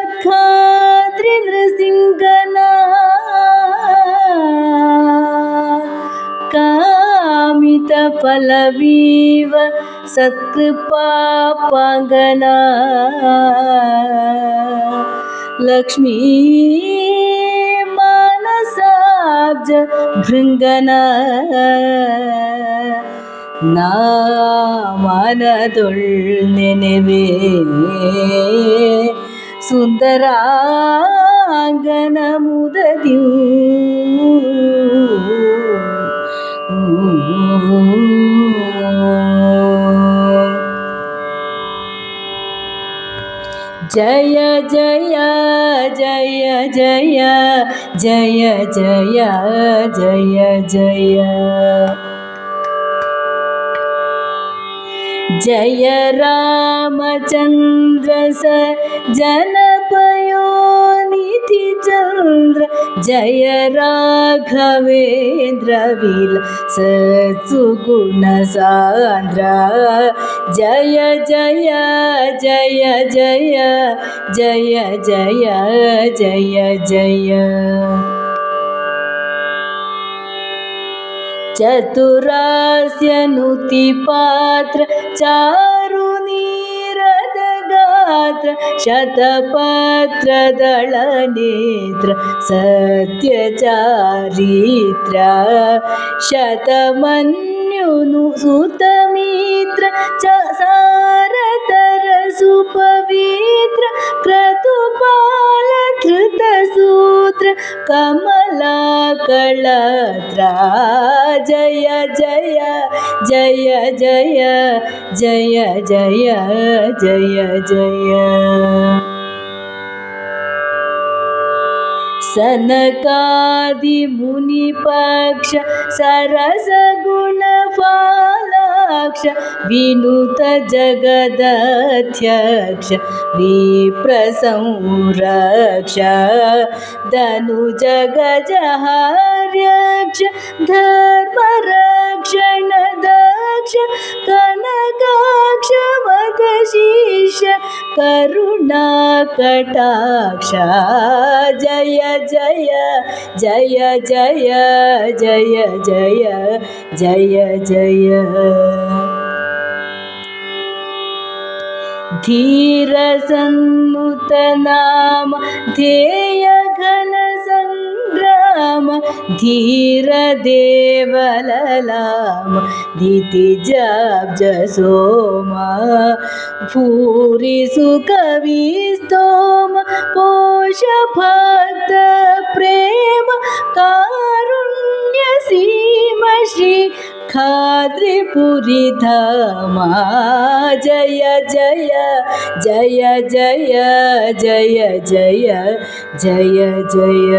ಶ್ರೀಮದ್ಖಾದ್ರಿ ನೃಸಿಂಗನ ಕಾಮಿತ ಫಲವೀವ ಸತ್ಕೃಪಾ ಪಾಂಗನ ಲಕ್ಷ್ಮೀ ಮಾನಸಾಬ್ಜ ಭೃಂಗನ ನಾ ಮನದೊಳ್ ನೆನೆವೆ ಸುಂದರಾಂಗನ ಮುದದಿ ಜಯ ಜಯ ಜಯ ಜಯ ಜಯ ಜಯ ಜಯ ಜಯ ಜಯ ರಾಮಚಂದ್ರ ಸ ಜನಪಯೋನಿಧಿ ಚಂದ್ರ ಜಯ ರಾಘವೇಂದ್ರ ವಿಲಾಸ ಸುಗುಣ ಸಾಂದ್ರ ಜಯ ಜಯ ಜಯ ಜಯ ಜಯ ಜಯ ಜಯ ಜಯ ಚತುರಾಸ್ಯನುತಿ ಪಾತ್ರ ಚಾರು ನೀರದ ಗಾತ್ರ ಶತಪತ್ರದಳ ನೇತ್ರ ಸತ್ಯ ಚಾರಿತ್ರ ಶತಮನ್ಯುನು ಸುತಮಿತ್ರ ಸಾರತರ ಸುಪವಿತ್ರ ಕ್ರತುಪಾಲ ಧೃತ ಸೂತ್ರ ಕಮಲಾ ಕಳತ್ರ ಜಯ ಜಯ ಜಯ ಜಯ ಜಯ ಜಯ ಜಯ ಜಯ ಸನಕಾದಿ ಮುನಿ ಪಕ್ಷ ಸರಸ ಗುಣ ಫಾಲಾಕ್ಷ ವಿನುತ ಜಗದಧ್ಯಕ್ಷ ವಿಪ್ರ ಸಂರಕ್ಷ ಧನು ಜಗಜಹಾರ್ಯಕ್ಷ ಧರ್ಮ ರಕ್ಷಣ ದಕ್ಷ ಕನಕಾಕ್ಷ ಮದ ಶೀರ್ಷ ಕರುಣಾ ಕಟಾಕ್ಷ ಜಯ ಜಯ ಜಯ ಜಯ ಜಯ ಜಯ ಜಯ ಜಯ ಧೀರ ಸನ್ನುತ ನಾಮ ಧ್ಯೇಯ ಘನ ಸಂಗ್ರಾಮ ಧೀರ ದೇವಲಲಾಮ ದಿತಿ ಜಾಬ್ಜ ಸೋಮ ಭೂರಿ ಸುಕವಿ ಸ್ತೋಮ ಪೋಷ ಭಕ್ತ ಪ್ರೇಮ ಕಾರುಣ್ಯ ಸೀಮ ಶ್ರೀ ಖಾದ್ರಿಪುರಿ ಧಾಮ ಜಯ ಜಯ ಜಯ ಜಯ ಜಯ ಜಯ ಜಯ ಜಯ